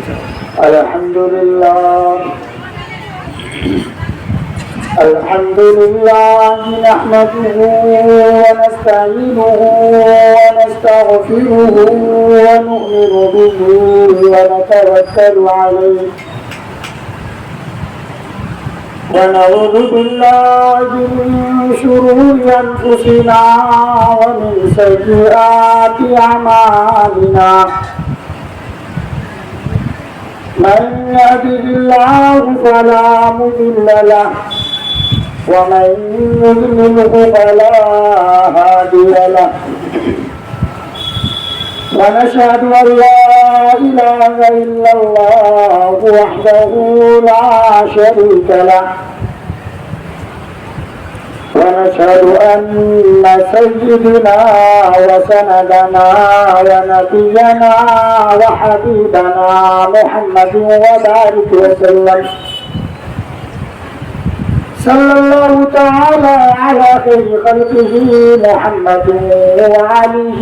الحمد لله نحمده ونستعينه ونستغفره ونؤمن به ونتوكل عليه ونعوذ بالله من شرور أنفسنا ومن سيئات أعمالنا من يهده الله فلا مضل له ومن يضلله فلا هادي له ونشهد أن لا إله إلا الله وحده لا شريك له ونشهد أن سيدنا وسندنا ونبينا وحبيبنا محمد وبارك وسلم صلى الله تعالى على خير خلقه محمد وآله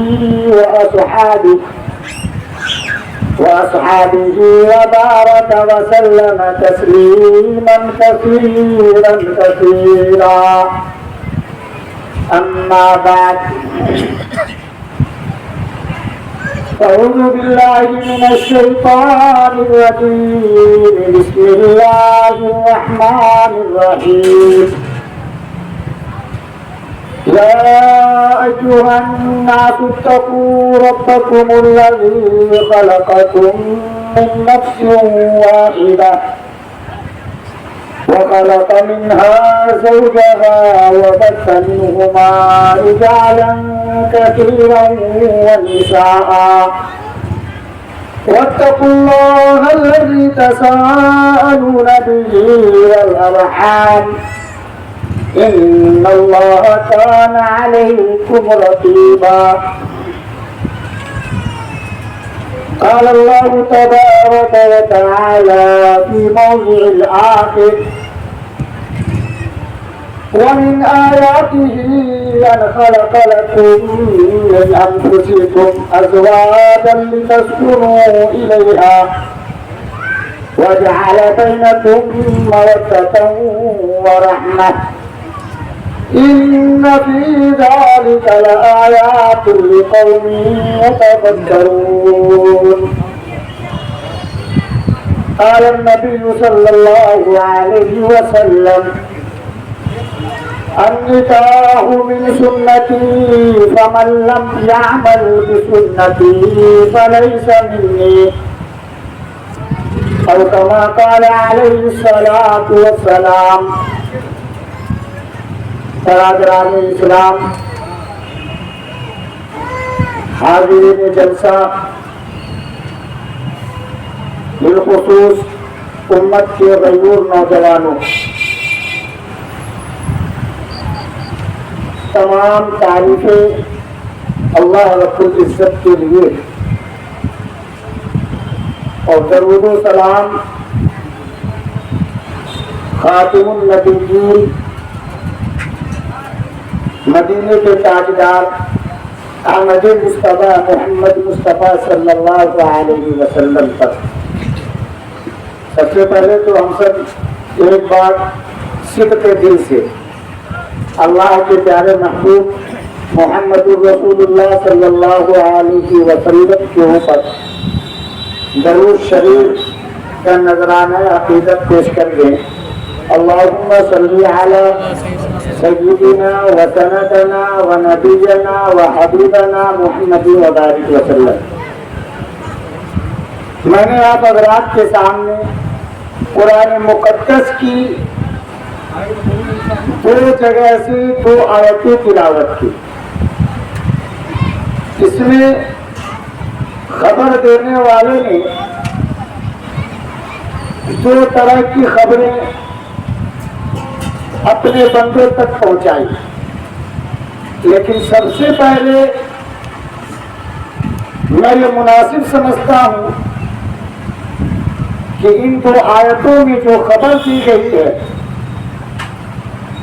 وأصحابه وبارك وسلم تسليما كثيرا كثيرا أما بعد أعوذ بالله من الشيطان الرجيم بسم الله الرحمن الرحيم يا أيها الناس اتقوا ربكم الذي خلقكم من نفس واحدة وخلق منها زوجها وبث منهما رجالا كثيرا ونساء واتقوا الله الذي تساءلون به والأرحام إن الله كان عليكم رقيبا قال الله تبارك وتعالى في موضع الآخر ومن آياته أن خلق لكم من أنفسكم أزواجا لتسكنوا إليها وجعل بينكم مودة ورحمة إن في ذلك لآيات لقوم يتفكرون قال النبي صلى الله عليه وسلم النكاح من سنتي فمن لم يعمل بسنتي فليس مني أو كما قال عليه الصلاة والسلام برادران اسلام حاضرین جلسہ بالخصوص امت کے غیور نوجوانوں تمام تعریفیں اللہ رب العزت کے لیے اور درود و سلام خاتم النبیین مدینے کے تاجدار احمد مصطفیٰ محمد مصطفیٰ صلی اللہ علیہ وسلم پر۔ سب سے پہلے تو ہم سب ایک بار صدق دل سے اللہ کے پیارے محبوب محمد الرسول اللہ صلی اللہ علیہ وسلم کے اوپر درود شریف کا نذرانہ عقیدت پیش کر دیں۔ اللہم صلی علی سیدنا وسندنا ونبینا وحبیبنا محمد وبارک وسلم۔ میں نے آپ حضرات کے سامنے قرآن مقدس کی دو جگہ سے دو آیتیں تلاوت کی۔ اس میں خبر دینے والے نے دو طرح کی خبریں اپنے بندے تک پہنچائی، لیکن سب سے پہلے میں یہ مناسب سمجھتا ہوں کہ ان دو آیتوں میں جو خبر دی گئی ہے،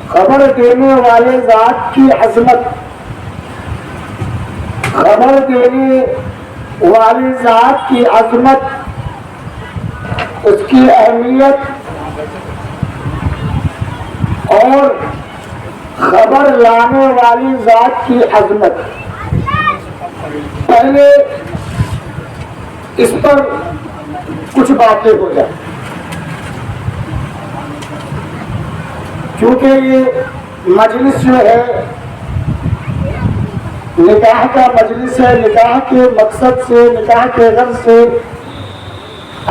خبر دینے والے ذات کی عظمت، خبر دینے والی ذات کی عظمت کی اہمیت اور خبر لانے والی ذات کی عظمت، پہلے اس پر کچھ باتیں ہو جائیں، کیونکہ یہ مجلس جو ہے نکاح کا مجلس ہے، نکاح کے مقصد سے، نکاح کے غرض سے،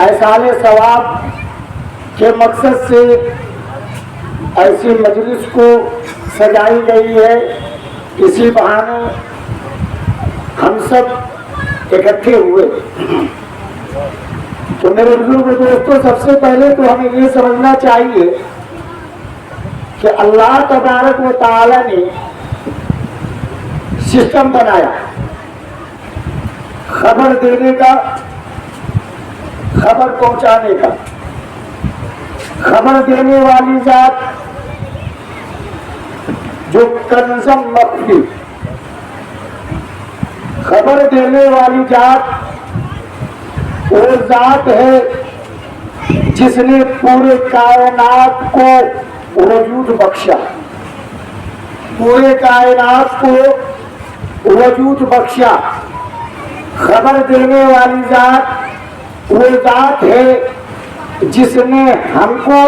ایصال ثواب کے مقصد سے ایسی مجلس کو سجائی گئی ہے۔ اسی بہانے ہم سب اکٹھے ہوئے۔ تو میرے بزرگ دوستوں، سب سے پہلے تو ہمیں یہ سمجھنا چاہیے کہ اللہ تبارک و تعالی نے سسٹم بنایا خبر دینے کا، خبر پہنچانے کا۔ خبر دینے والی ذات جو کنزم مخفی، خبر دینے والی ذات وہ ذات ہے جس نے پورے کائنات کو وجود بخشا، پورے کائنات کو وجود بخشا۔ خبر دینے والی ذات وہ ذات ہے جس نے ہم کو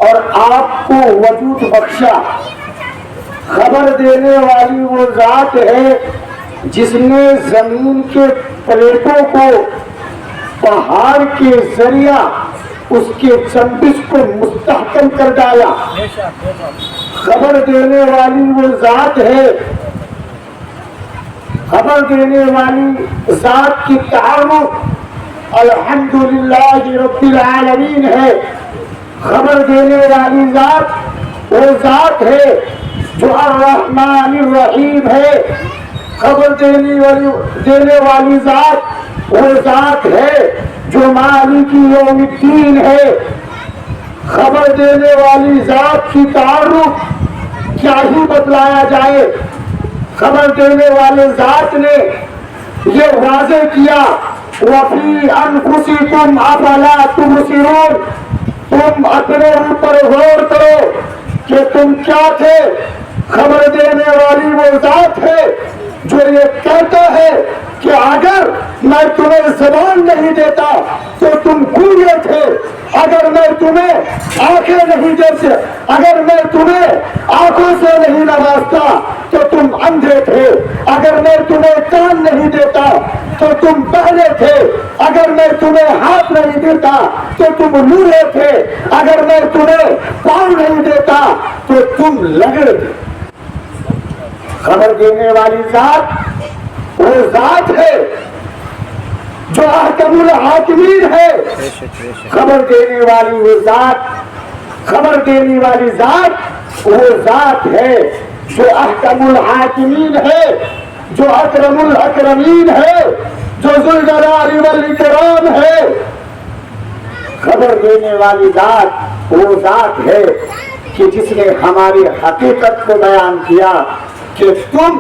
اور آپ کو وجود بخشا۔ خبر دینے والی وہ ذات ہے جس نے زمین کے پلیٹوں کو پہاڑ کے ذریعہ اس کے چنبش کو مستحکم کر ڈالا۔ خبر دینے والی وہ ذات ہے، خبر دینے والی ذات کی تعارف الحمدللہ رب العالمین ہے۔ خبر دینے والی ذات وہ ذات ہے جو الرحمن الرحیم ہے۔ خبر دینے والی ذات وہ ذات ہے جو مالک یوم الدین ہے۔ خبر دینے والی ذات کی تعارف کیا ہی بتلایا جائے۔ خبر دینے والے ذات نے یہ واضح کیا وَفِي أَنفُسِكُمْ أَفَلَا تُبْصِرُونَ، تم اپنے اوپر غور کرو کہ تم کیا تھے۔ خبر دینے والی وہ ذات ہے جو یہ کہتا ہے کہ اگر میں تمہیں زبان نہیں دیتا تو تم گونگے تھے، اگر میں تمہیں آنکھیں نہیں دیتے، اگر میں تمہیں آنکھوں سے نہیں نوازتا تو تم اندھے تھے، اگر میں تمہیں کان نہیں دیتا تو تم بہرے تھے، اگر میں تمہیں ہاتھ نہیں دیتا تو تم لوہے تھے، اگر میں تمہیں پاؤں نہیں دیتا تو تم لگڑ تھے۔ خبر دینے والی ذات وہ ذات ہے جو احکم الحاکمین ہے۔ خبر دینے والی وہ ذات، خبر دینے والی ذات وہ ذات ہے جو احکم الحاکمین ہے، جو اکرم الاکرمین ہے، جو ذوالجلال والاکرام ہے۔ خبر دینے والی ذات وہ ذات ہے کہ جس نے ہماری حقیقت کو بیان کیا کہ تم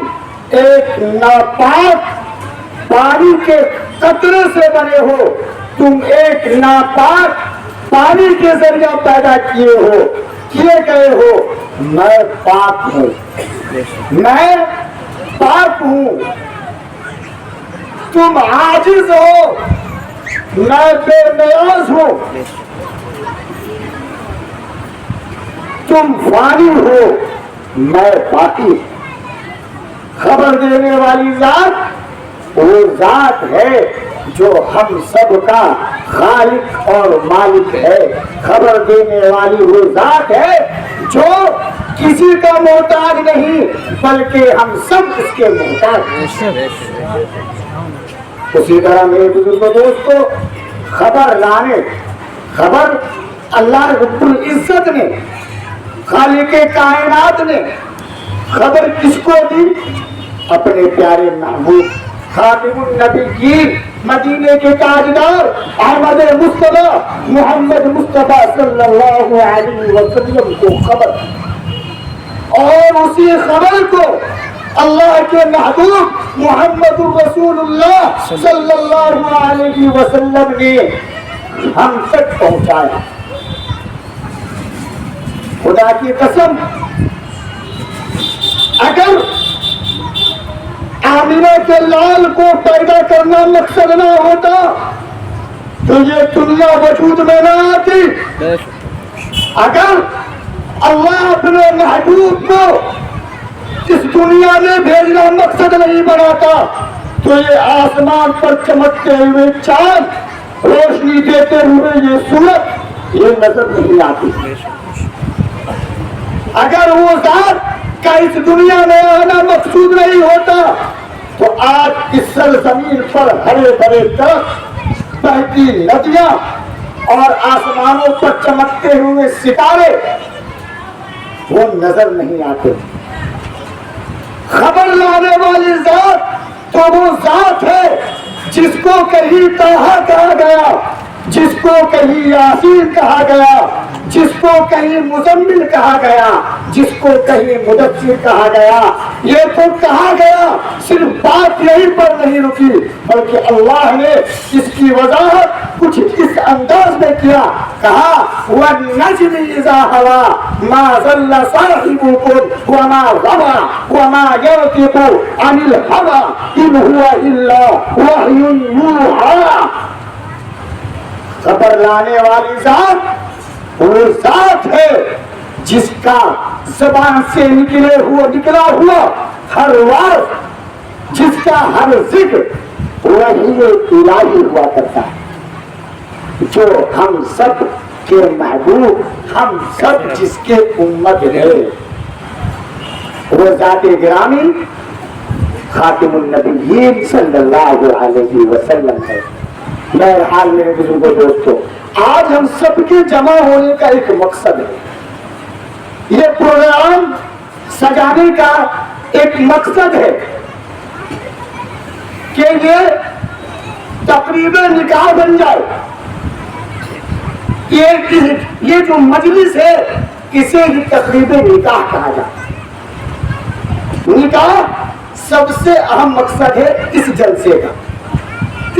ایک ناپاک پانی کے قطرے سے بنے ہو، تم ایک ناپاک پانی کے ذریعہ پیدا کیے گئے ہو۔ میں پاک ہوں، میں پاک ہوں، تم عاجز ہو، میں بے نیاز ہوں، تم فانی ہو، میں باقی ہوں۔ خبر دینے والی ذات وہ ذات ہے جو ہم سب کا خالق اور مالک ہے۔ خبر دینے والی وہ ذات ہے جو کسی کا محتاج نہیں بلکہ ہم سب اس کے محتاج ہیں۔ اسی طرح میرے بزرگوں دوستو، خبر لانے، خبر اللہ رب العزت نے، خالق کائنات نے خبر کس کو دی؟ اپنے پیارے محبوب خاتم النبیین، مدینے کے تاجدار احمد مصطفیٰ محمد مصطفیٰ صلی اللہ علیہ وسلم کو خبر، اور اسی خبر کو اللہ کے محبوب محمد رسول اللہ صلی اللہ علیہ وسلم نے ہم تک پہنچایا۔ خدا کی قسم، اگر آمنہ کے لال کو پیدا کرنا مقصد نہ ہوتا تو یہ دنیا وجود میں نہ آتی۔ اگر اللہ اپنے محبوب کو اس دنیا میں بھیجنا مقصد نہیں بناتا تو یہ آسمان پر چمکتے ہوئے چاند، روشنی دیتے ہوئے یہ سورج یہ نظر نہیں آتی۔ اگر وہ ذات کا اس دنیا میں آنا مقصود نہیں ہوتا تو آج اس سرزمین پر ہرے بھرے درخت، بہتی ندیاں اور آسمانوں پر چمکتے ہوئے ستارے وہ نظر نہیں آتے۔ خبر لانے والی ذات تو وہ ذات ہے جس کو کہیں طٰہٰ کہا گیا، جس کو کہیں یاسین کہا گیا، جس کو کہیں مزمل کہا گیا، جس کو کہیں مدثر کہا گیا۔ یہ تو کہا گیا، صرف بات یہیں پر نہیں رکی بلکہ اللہ نے اس کی وضاحت کچھ اس انداز میں کیا، کہا وَالنَّجْمِ إِذَا هَوَىٰ مَا ضَلَّ صَاحِبُكُمْ وَمَا غَوَىٰ وَمَا يَنطِقُ عَنِ الْهَوَىٰ إِنْ هُوَ إِلَّا وَحْيٌ يُوحَىٰ۔ خبر لانے والی ذات وہ ذات ہے جس کا زبان سے نکلا ہوا ہر لفظ، جس کا ہر ذکر وہی الہی ہوا کرتا ہے، جو ہم سب کے محبوب، ہم سب جس کے امت ہے، وہ ذات گرامی خاتم النبیین صلی اللہ علیہ وسلم ہے۔ بہرحال میرے بزرگوں دوستو، آج ہم سب کے جمع ہونے کا ایک مقصد ہے۔ یہ پروگرام سجانے کا ایک مقصد ہے کہ یہ تقریب نکاح بن جائے۔ یہ جو مجلس ہے اسے بھی تقریب نکاح کہا جائے۔ نکاح سب سے اہم مقصد ہے اس جلسے کا،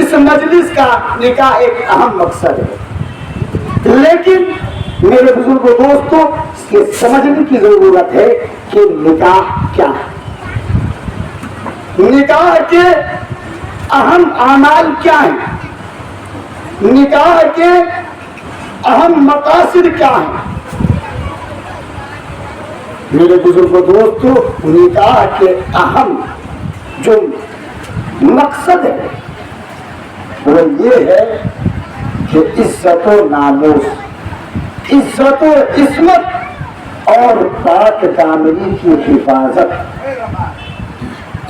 اس مجلس کا نکاح ایک اہم مقصد ہے، لیکن میرے بزرگوں دوستوں یہ سمجھنے کی ضرورت ہے کہ نکاح کیا ہے، نکاح کے اہم اعمال کیا ہیں، نکاح کے اہم مقاصد کیا ہیں۔ میرے بزرگوں دوستوں، نکاح کے اہم جو مقصد ہے وہ یہ ہے کہ عزت و ناموس، عزت و عصمت اور پاک دامنی کی حفاظت،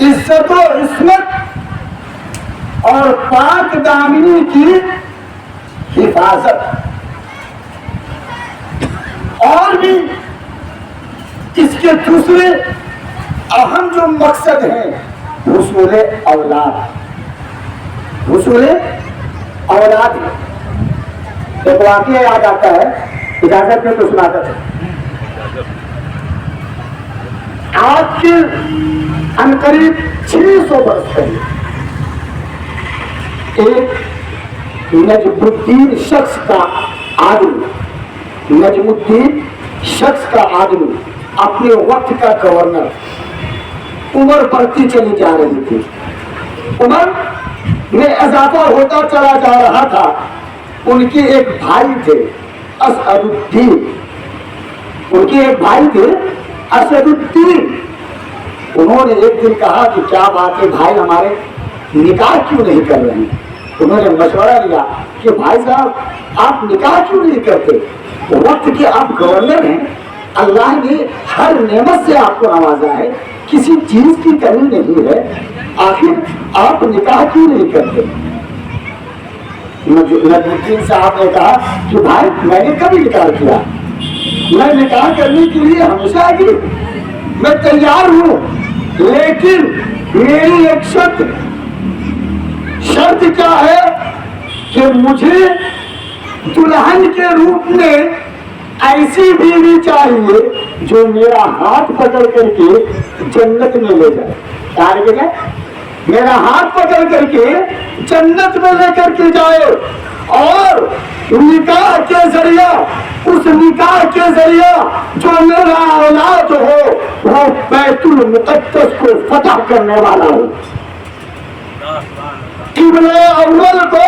عزت و عصمت اور پاک دامنی کی حفاظت، اور بھی اس کے دوسرے اہم جو مقصد ہیں حصول اولاد، حصول اولاد۔ ایک واقعہ یاد آتا ہے، اجازت میں تو سناتا تھا۔ آج کے عنقریب 600 برس پہلے ایک نجم الدین شخص کا آدمی، نجم الدین شخص کا آدمی، اپنے وقت کا گورنر، عمر بڑھتی چلی جا رہی تھی، عمر میں اضافہ ہوتا چلا جا رہا تھا۔ ان کے ایک بھائی تھے اسد الدین، ان کے ایک بھائی تھے اسد الدین۔ انہوں نے ایک دن کہا کہ کیا بات ہے بھائی، ہمارے نکاح کیوں نہیں کر رہے ہیں؟ انہوں نے مشورہ لیا کہ بھائی صاحب آپ نکاح کیوں نہیں کرتے؟ وقت کے آپ گورنر ہیں، اللہ نے ہر نعمت سے آپ کو نوازا ہے، کسی چیز کی کمی نہیں ہے، آخر آپ نکاح کیوں نہیں کرتے؟ نجم صاحب نے کہا کہ بھائی میں نے کبھی نکاح کیا، میں نکاح کرنے کے لیے ہمیشہ آگے میں تیار ہوں، لیکن میری ایک شرط کیا ہے کہ مجھے دلہن کے روپ میں ایسی بیوی چاہیے جو میرا ہاتھ پکڑ کر کے جنت میں لے جائے۔ میرا ہاتھ پکڑ کر کے جنت میں لے کر کے جائے اور نکاح کے ذریعہ، اس نکاح کے ذریعہ جو میرا اولاد ہو وہ بیت المقدس کو فتح کرنے والا ہو، قبلہ اول کو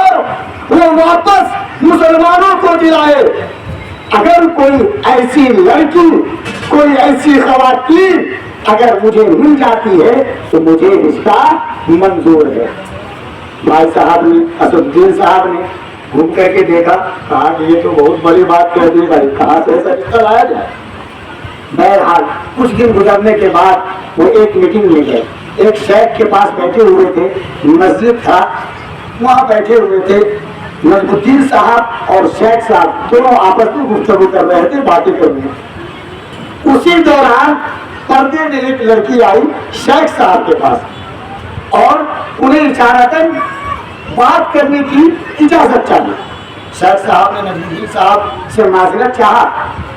وہ واپس مسلمانوں کو دلائے۔ اگر کوئی ایسی لڑکی، کوئی ایسی خواتین اگر مجھے مل جاتی ہے تو مجھے رشتہ منظور ہے۔ بھائی صاحب نے، اسد الدین صاحب نے گھوم کر کے دیکھا، کہا کہ یہ تو بہت بڑی بات کہہ دی بھائی، کہاں سے ایسا رشتہ لایا جائے۔ بہرحال کچھ دن گزرنے کے بعد وہ ایک میٹنگ میں گئے، ایک شیخ کے پاس بیٹھے ہوئے تھے، مسجد تھا، وہاں بیٹھے ہوئے تھے۔ نجم الدین صاحب اور شیخ صاحب دونوں آپس میں گفتگو کر رہے تھے، باتیں کر رہے تھے۔ اسی دوران پردے میں ایک لڑکی آئی شیخ صاحب کے پاس اور انہیں اشارتاً بات کرنے کی اجازت چاہیے۔ شیخ صاحب نے نجم الدین صاحب سے معذرت چاہا،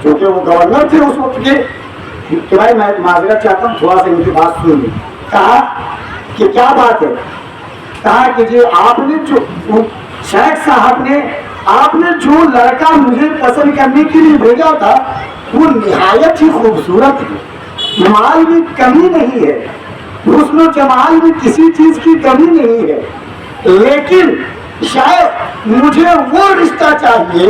کیونکہ وہ گورنر تھے اس وقت کے، کہ بھائی میں معذرت چاہتا ہوں، تھوڑا سا ان کی بات سن لی۔ کہا کہ کیا بات ہے؟ کہا کہ جی آپ نے جو شیخ صاحب نے آپ نے جو لڑکا مجھے پسند کرنے کے لیے بھیجا تھا وہ نہایت ہی خوبصورت ہے، مال میں کمی نہیں ہے، حسن و جمال میں کسی چیز کی کمی نہیں ہے، لیکن شاید مجھے وہ رشتہ چاہیے،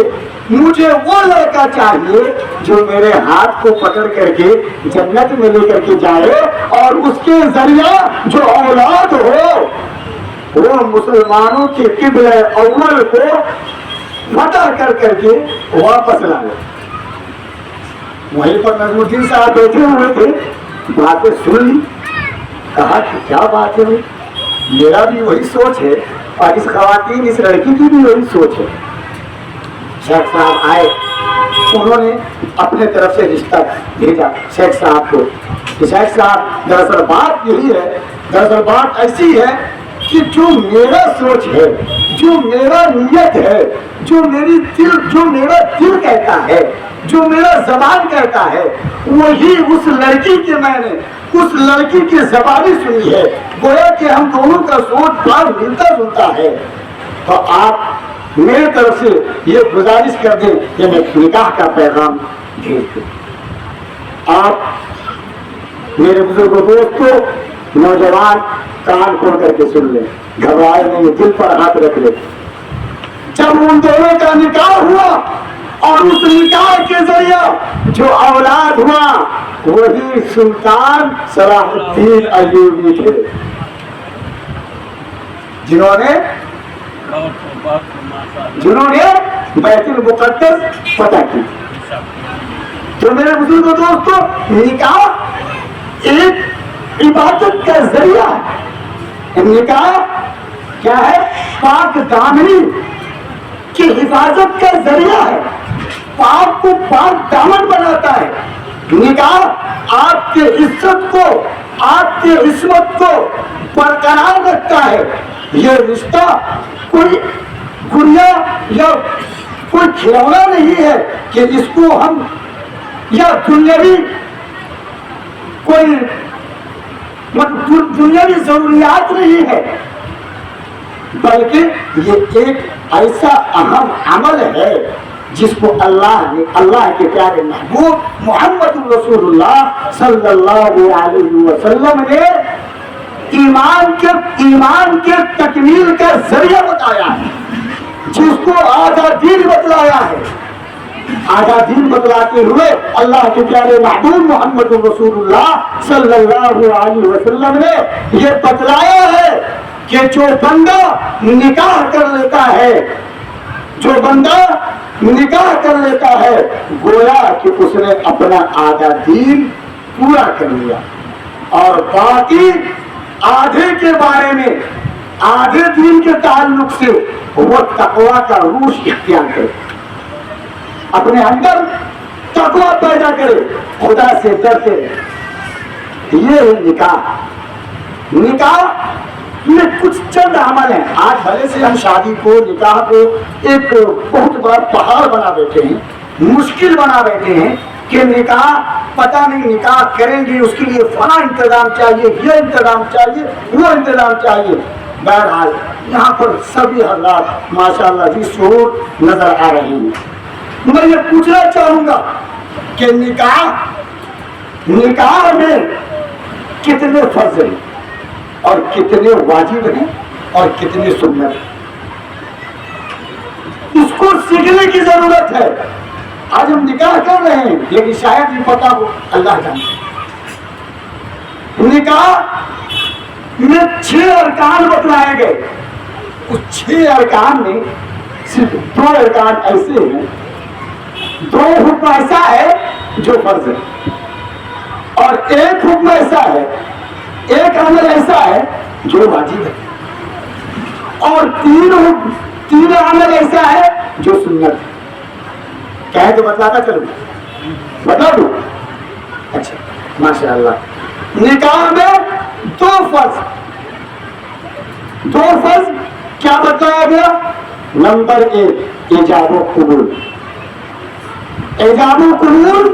مجھے وہ لڑکا چاہیے جو میرے ہاتھ کو پکڑ کر کے جنت میں لے کر کے جائے اور اس کے ذریعہ جو اولاد ہو وہ مسلمانوں کے قبلہ اول کو فتح کر کر کے واپس لائے۔ وہیں پر نجم الدین صاحب بیٹھے ہوئے تھے، باتیں سن لی، کہا کہ کیا بات ہے، میرا بھی وہی سوچ ہے اور اس خواتین، اس لڑکی کی بھی وہی سوچ ہے۔ شیخ صاحب آئے، انہوں نے اپنے طرف سے رشتہ بھیجا شیخ صاحب کو کہ شیخ صاحب دراصل بات یہی ہے، دراصل بات ایسی ہے کہ جو میرا سوچ ہے، جو میرا نیت ہے، جو میرا دل کہتا ہے، جو میرا زبان کہتا ہے، وہی اس لڑکی کے میں نے اس لڑکی کی زبانی سنی ہے، گویا کہ ہم دونوں کا سوچ بات ملتا جلتا ہے۔ تو آپ میرے طرف سے یہ گزارش کر دیں کہ میں نکاح کا پیغام بھیج دوں۔ آپ میرے بزرگوں، دوستوں، نوجوان کان کھول کر کے سن لیں، گھبرائے نہیں، دل پر ہاتھ رکھ لیں۔ جب ان دونوں کا نکاح ہوا اور اس نکاح کے ذریعے جو اولاد ہوا وہی سلطان صلاح الدین ایوبی تھے، جنہوں نے بیت المقدس فتح کی۔ تو میرے بزرگوں، دوستوں، نکاح ایک عبادت کا ذریعہ ہے۔ نکاح کیا ہے؟ پاک دامنی کی حفاظت کا ذریعہ ہے، پاک کو پاک دامن بناتا ہے۔ نکاح آپ کے عزت کو، آپ کے عصمت کو برقرار رکھتا ہے۔ یہ رشتہ کوئی گڑیا یا کوئی کھلونا نہیں ہے کہ اس کو ہم یا دنیاوی کوئی دنیاوی ضروریات نہیں ہے، بلکہ یہ ایک ایسا اہم عمل ہے جس کو اللہ کے پیارے محبوب محمد رسول اللہ صلی اللہ علیہ وسلم نے ایمان کے تکمیل کا ذریعہ بتایا ہے، جس کو آدھا دین بتلایا ہے۔ آدھا دین بتلاتے ہوئے اللہ کے پیارے محبوب محمد رسول اللہ صلی اللہ علیہ وسلم نے یہ بتلایا ہے کہ جو بندہ نکاح کر لیتا ہے، جو بندہ نکاح کر لیتا ہے، گویا کہ اس نے اپنا آدھا دین پورا کر لیا، اور باقی آدھے کے بارے میں، آدھے دین کے تعلق سے وہ تقویٰ کا روش اختیار کرے، اپنے اندر تقویٰ پیدا کرے، خدا سے ڈرتے رہے۔ یہ ہے نکاح۔ نکاح میں کچھ چند عمل ہیں۔ آج بھلے سے ہم شادی کو، نکاح کو ایک بہت بڑا پہاڑ بنا بیٹھے ہیں، مشکل بنا بیٹھے ہیں، کہ نکاح پتہ نہیں نکاح کریں گے اس کے لیے فلاں انتظام چاہیے، یہ انتظام چاہیے، وہ انتظام چاہیے. بہرحال یہاں پر سبھی حضرات ماشاءاللہ جی شعور نظر آ رہے ہیں. میں یہ پوچھنا چاہوں گا کہ نکاح میں کتنے فرض ہیں اور کتنے واجب ہیں اور کتنے سنت ہیں. اس کو سیکھنے کی ضرورت ہے. آج ہم نکاح کر رہے ہیں لیکن شاید یہ پتا ہو اللہ جانتا. نکاح میں 6 ارکان بتلائے گئے. اس 6 ارکان میں صرف 2 ارکان ایسے ہیں، 2 حکم ایسا ہے جو فرض ہے اور 1 حکم ایسا ہے، 1 عمل ایسا ہے جو واجب ہے اور 3 عمل ایسا ہے جو سنت ہے. کہے تو بتلاتا چلو، بتا دوں. اچھا ماشاء اللہ. نکاح میں 2 فرض کیا بتایا گیا؟ نمبر 1 ایجاب و قبول. ایجاب و قبول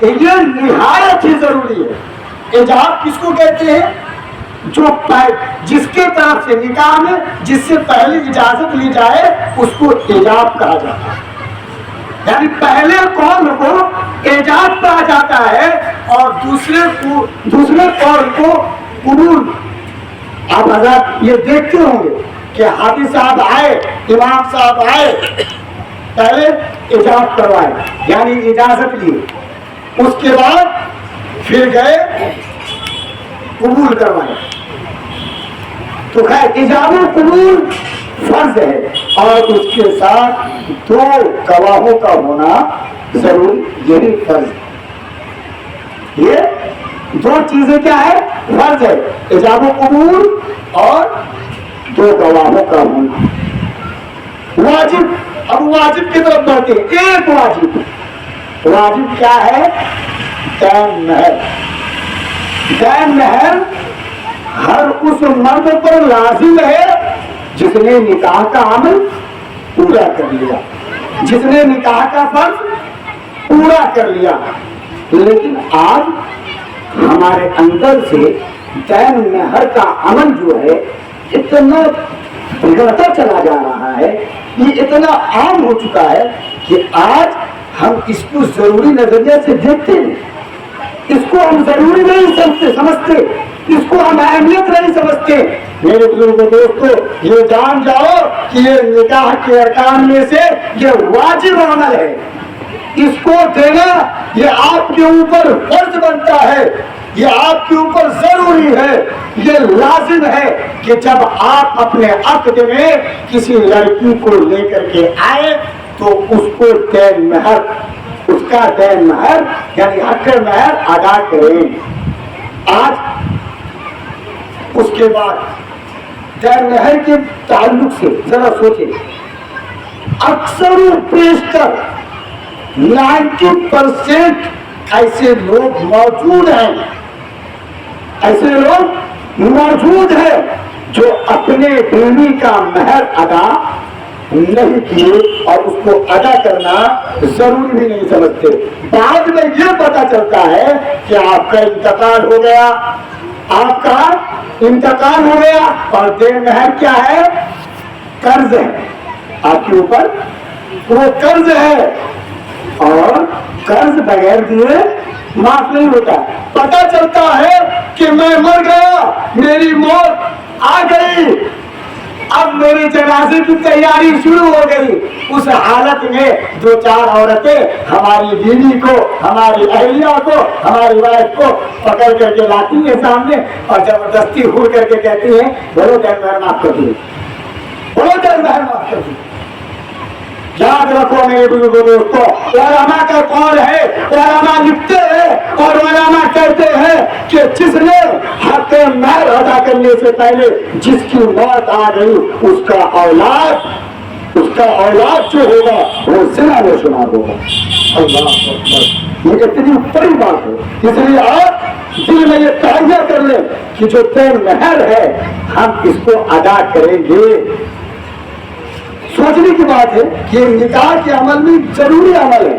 یہ نہایت ہی ضروری ہے. ایجاب کس کو کہتے ہیں؟ جس کے طرف سے نکاح میں جس سے پہلے اجازت لی جائے اس کو ایجاب کہا جاتا ہے. یعنی پہلے قول کو ایجاب کہا جاتا ہے اور دوسرے قول کو قبول. آپ حضرات یہ دیکھتے ہوں گے کہ حافظ صاحب آئے، امام صاحب آئے، پہلے ایجاب کروائے یعنی اجازت لی، اس کے بعد پھر گئے قبول کروائے. تو خیر ایجاب و قبول فرض ہے اور اس کے ساتھ 2 گواہوں کا ہونا ضروری. یہی فرض ہے. یہ 2 چیزیں کیا ہے؟ فرض ہے. ایجاب و قبول اور 2 گواہوں کا ہونا. واجب. اب واجب کی طرف بڑھتے ہیں. 1 واجب کیا ہے؟ دین مہر. دین مہر ہر اس مرد پر لازم ہے جس نے نکاح کا عمل پورا کر لیا، جس نے نکاح کا فرض پورا کر لیا. لیکن آج ہمارے اندر سے دین مہر کا عمل جو ہے اتنا بگڑتا چلا جا رہا ہے، یہ اتنا عام ہو چکا ہے کہ آج ہم اس کو ضروری نظریے سے دیکھتے ہیں. اس کو ہم ضروری نہیں سمجھتے، اس کو ہم اہمیت نہیں سمجھتے. میرے بزرگوں دوستو یہ جان جاؤ کہ یہ نکاح کے ارکان میں سے یہ واجب عمل ہے. اس کو دینا یہ آپ کے اوپر فرض بنتا ہے، یہ آپ کے اوپر ضروری ہے، یہ لازم ہے کہ جب آپ اپنے عقد میں کسی لڑکی کو لے کر کے آئے تو اس کو دین مہر، اس کا دین مہر یعنی حق مہر ادا کریں. آج اس کے بعد دین مہر کے تعلق سے ذرا سوچیں. اکثر و بیشتر 90% ایسے لوگ موجود ہیں جو اپنے بیوی کا مہر ادا نہیں کیے اور اس کو ادا کرنا ضروری بھی نہیں سمجھتے. بعد میں یہ پتا چلتا ہے کہ آپ کا انتقال ہو گیا، آپ کا انتقال ہو گیا اور دین مہر کیا ہے؟ قرض ہے آپ کے اوپر. وہ قرض ہے اور قرض بغیر دیے معاف نہیں ہوتا. پتا چلتا ہے کہ میں مر گیا، میری موت آ گئی، اب میری جنازے کی تیاری شروع ہو گئی. اس حالت میں 2-4 عورتیں ہماری بیوی کو، ہماری اہلیہ کو، ہماری وائف کو پکڑ کر کے لاتی ہیں سامنے اور زبردستی ہو کر کے کہتی ہیں بولو دین مہر معاف کر دیے، بولو دین مہر معاف کر دیے. یاد رکھو میرے بزرگوں دوستو، علماء کا قول ہے، علماء لکھتے ہیں اور علماء کہتے ہیں کہ جس نے حق مہر ادا کرنے سے پہلے جس کی موت آ گئی اس کا اولاد جو ہوگا وہ زنا میں شمار ہوگا. اللہ اکبر، یہ اتنی بڑی بات ہے. اس لیے آپ دل میں یہ تہیہ کر لیں کہ جو دین مہر ہے ہم اس کو ادا کریں گے. سوچنے کی بات ہے کہ نکاح کے عمل میں ضروری عمل ہے.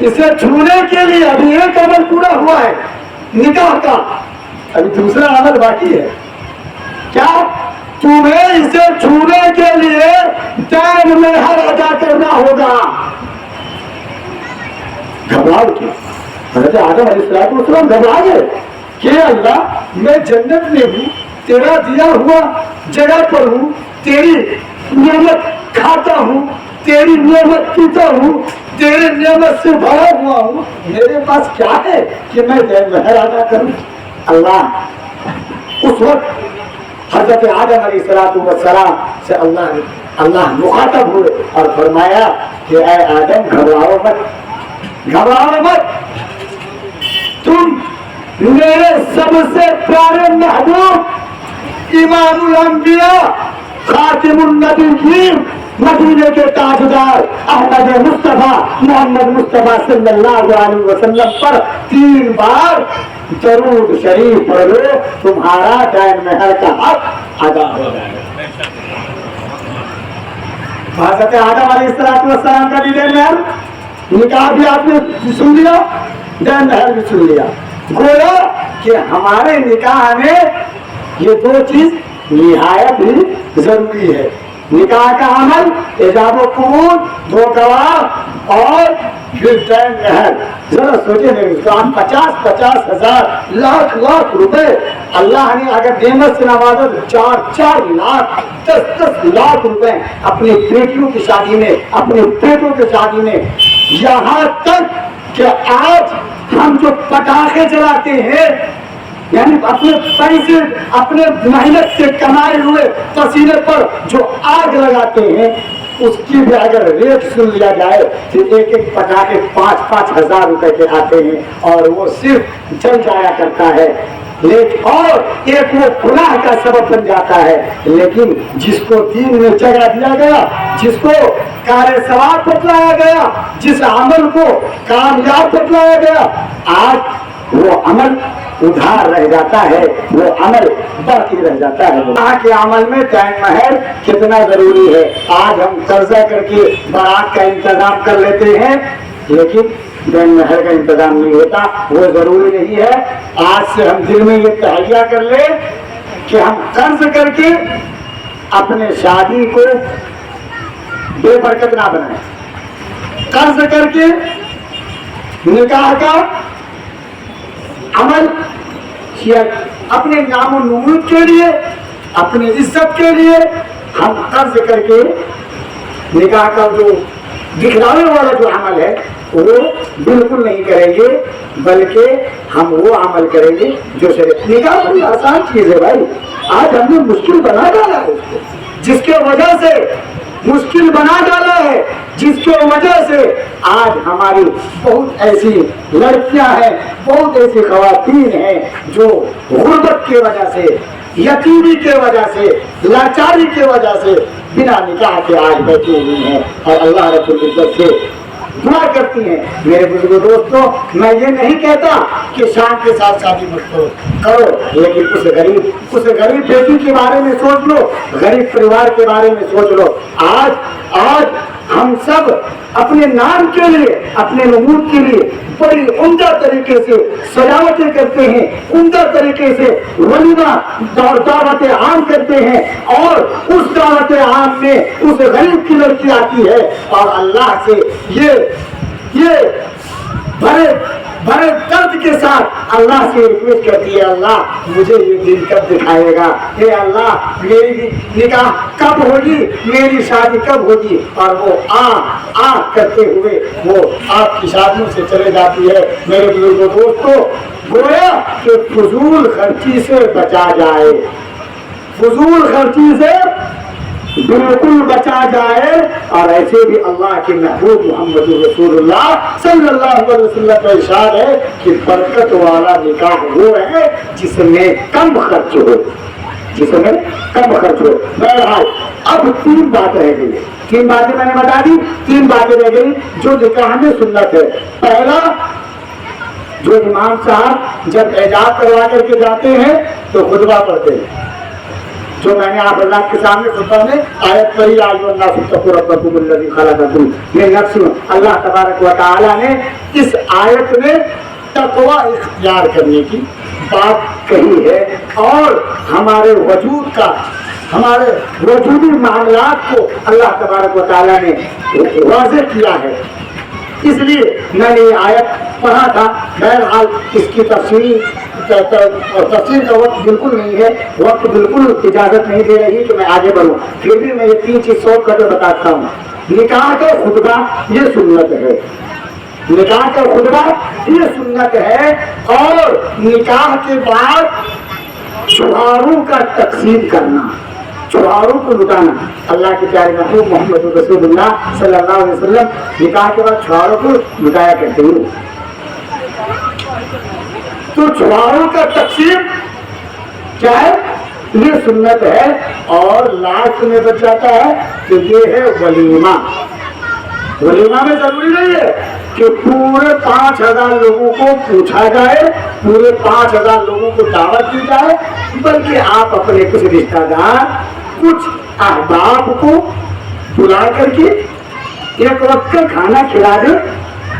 اسے چھونے کے لیے ابھی ایک عمل پورا ہوا ہے نکاح کا، ابھی دوسرا عمل باقی ہے. کیا؟ تمہیں اسے چھونے کے لیے دین مہر ادا کرنا ہوگا. گھبراؤ کیوں؟ حضرت آدم علیہ السلام گھبرا گئے کہ اللہ میں جنت میں ہوں، تیرا دیا ہوا جگہ پر ہوں، تیری نعمت کھاتا ہوں، تیری نعمت پیتا ہوں، تیرے نعمت سے بھرا ہوا ہوں، میرے پاس کیا ہے کہ میں دین مہر ادا کروں. اللہ اس وقت حضرت آدم علیہ السلام سے اللہ مخاطب ہوئے اور فرمایا کہ اے آدم گھبراؤ مت، تم میرے سب سے پیارے محبوب امام الانبیاء خاتم النبیین مدینے کے تاجدار احمد مصطفیٰ محمد مصطفیٰ صلی اللہ علیہ وسلم پر 3 بار درود شریف پڑھو، تمہارا دین مہر کا حق ادا ہو جائے گا. حضرت آدم علیہ السلام کا بھی دین مہر، نکاح بھی آپ نے سن لیا، دین مہر بھی سن لیا. گویا کہ ہمارے نکاح میں یہ 2 چیز نہایت ہی ضروری ہے. نکاح کا عمل، ایجاب و قبول، 2 گواہ اور پھر دین مہر. ذرا سوچے میرے دوستان، 50,000 ہزار لاکھ روپے اللہ نے اگر نعمت سے نوازا تو 4 لاکھ 10 لاکھ روپے اپنی بیٹیوں کی شادی میں، اپنے بیٹوں کی شادی میں. یہاں تک کہ آج ہم جو پٹاخے جلاتے ہیں، یعنی اپنے پیسے اپنے محنت سے کمائے ہوئے پسینے پر جو آگ لگاتے ہیں، اس کی بھی اگر ریٹ سن لیا جائے تو ایک پٹاخے 5-5 ہزار روپے کے آتے ہیں اور وہ صرف جل جایا کرتا ہے. لیکن اور ایک وہ گناہ کا سبب بن جاتا ہے. لیکن جس کو دین میں جگہ دیا گیا، جس کو کار ثواب بتلایا گیا، جس عمل کو کامیاب بتلایا گیا، آج وہ عمل ادھار رہ جاتا ہے، وہ عمل باقی رہ جاتا ہے. وہاں کے عمل میں دین مہر کتنا ضروری ہے. آج ہم قرضہ کر کے بارات کا انتظام کر لیتے ہیں، لیکن دین مہر کا انتظام نہیں ہوتا. وہ ضروری نہیں ہے. آج سے ہم دل میں یہ تہیہ کر لیں کہ ہم قرض کر کے اپنے شادی کو بے برکت نہ بنائیں. قرض کر کے نکاح کا عمل کیا اپنے نام و نمود کے لیے، اپنی عزت کے لیے ہم قرض کر کے نکاح کا جو دکھلانے والا جو عمل ہے وہ بالکل نہیں کریں گے، بلکہ ہم وہ عمل کریں گے جو شریعت. نکاح بڑی آسان چیز ہے بھائی. آج ہم نے مشکل بنا ڈالا ہے اس کو، جس کے وجہ سے مشکل بنا ڈالا ہے، جس کی وجہ سے آج ہماری بہت ایسی لڑکیاں ہیں، بہت ایسی خواتین ہیں جو غربت کی وجہ سے، یتیمی کی وجہ سے، لاچاری کی وجہ سے بنا نکاح کے آج بیٹھی ہوئی ہیں اور اللہ رب العزت سے دعا کرتی ہیں. میرے بزرگ دوستوں، میں یہ نہیں کہتا کہ شان کے ساتھ شادی مت کرو، لیکن اس غریب بیٹی کے بارے میں سوچ لو، غریب پریوار کے بارے میں سوچ لو. آج ہم سب اپنے نام کے لیے، اپنے نمود کے لیے بڑی عمدہ طریقے سے سجاوٹیں کرتے ہیں، عمدہ طریقے سے ولیمہ دعوت عام کرتے ہیں، اور اس دعوت عام میں اس غریب کی لڑکی آتی ہے اور اللہ سے یہ بڑے درد کے ساتھ اللہ سے ریکویسٹ کرتی ہے، اللہ مجھے یہ دن کب دکھائے گا، اے اللہ میری نکاح کب ہوگی، میری شادی کب ہوگی. اور وہ آ کرتے ہوئے وہ آپ کی شادیوں سے چلے جاتی ہے. میرے بزرگوں دوستوں، گویا کہ فضول خرچی سے بچا جائے، فضول خرچی سے بالکل بچا جائے. اور ایسے بھی اللہ کے محبوب محمد رسول اللہ صلی اللہ علیہ وسلم کا ارشاد ہے کہ برکت والا نکاح وہ ہے جس میں کم خرچ ہو، جس میں کم خرچ ہو. بہرحال اب 3 باتیں رہ گئی، 3 باتیں میں نے بتا دی، 3 باتیں رہ گئی جو نکاح میں سنت ہے. پہلا، جو امام صاحب جب اعجاز کروا کر کے جاتے ہیں تو خطبہ پڑھتے ہیں. جو میں نے آپ اللہ کے سامنے خطبہ میں آیت پڑھی اللہ تبارک و تعالیٰ نے اس آیت میں تقوی اختیار کرنے کی بات کہی ہے اور ہمارے وجود کا ہمارے وجودی معاملات کو اللہ تبارک و تعالیٰ نے واضح کیا ہے. اس لیے میں نے یہ آیت پڑھا تھا. بہرحال اس کی تفصیل کا وقت بالکل نہیں ہے, وقت بالکل اجازت نہیں دے رہی کہ میں آگے بڑھوں. پھر بھی میں یہ 3 چیز شارٹ کر کے بتاتا ہوں. نکاح کا خطبہ یہ سنت ہے, نکاح کا خطبہ یہ سنت ہے, اور نکاح کے بعد چھواروں کا تقسیم کرنا, چھواروں کو لٹانا. اللہ کے پیارے محبوب محمد رسول اللہ صلی اللہ علیہ وسلم نکاح کے بعد چھواروں کو لٹایا کرتے ہیں. تو چھواروں کا تقسیم کیا ہے, یہ سنت ہے. اور لاسٹ میں بچ جاتا ہے کہ یہ ہے ولیمہ. ولیمہ میں ضروری نہیں ہے کہ پورے 5000 لوگوں کو پوچھا جائے, پورے 5000 لوگوں کو دعوت دی جائے, بلکہ آپ اپنے کچھ رشتہ دار, کچھ احباب کو بلا کر کے ایک وقت کا کھانا کھلا دیں.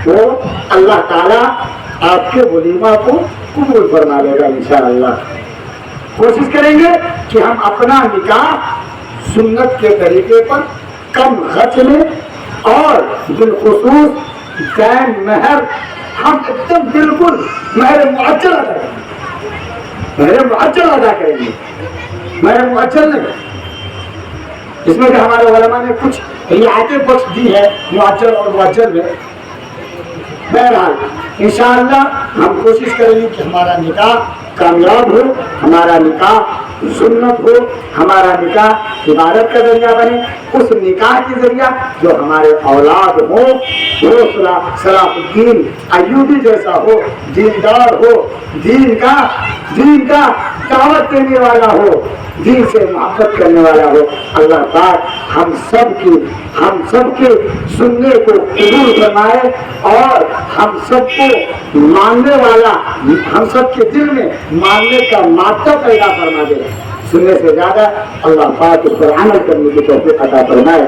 وہ اللہ تعالیٰ آپ کے ولیمہ کو قبول فرما لے گا انشاءاللہ. کوشش کریں گے کہ ہم اپنا نکاح سنت کے طریقے پر کم خرچ میں اور بالخصوص زین مہر ہم ایک دم بالکل مہر معجل ادا کریں گے, مہر معجل ادا کریں گے, مہر معجل نہیں. اس میں کہ ہمارے علماء نے کچھ رعایتیں بخش دی ہے معجل اور معجل میں. بہرحال انشاءاللہ ہم کوشش کریں گے کہ ہمارا نکاح کامیاب ہو, ہمارا نکاح سنت ہو, ہمارا نکاح عبادت کا ذریعہ بنے. اس نکاح کے ذریعہ جو ہمارے اولاد ہو وہ صلاح الدین ایوبی جیسا ہو, دیندار ہو, دین کا دعوت دینے والا ہو, دین سے محبت کرنے والا ہو. اللہ پاک ہم سب کے سننے کو قبول فرمائے اور ہم سب کو ماننے والا, ہم سب کے دل میں ماننے کا مادہ پیدا فرما دے. سننے سے زیادہ اللہ پاک اس پر عمل کرنے کی توفیق عطا فرمائے.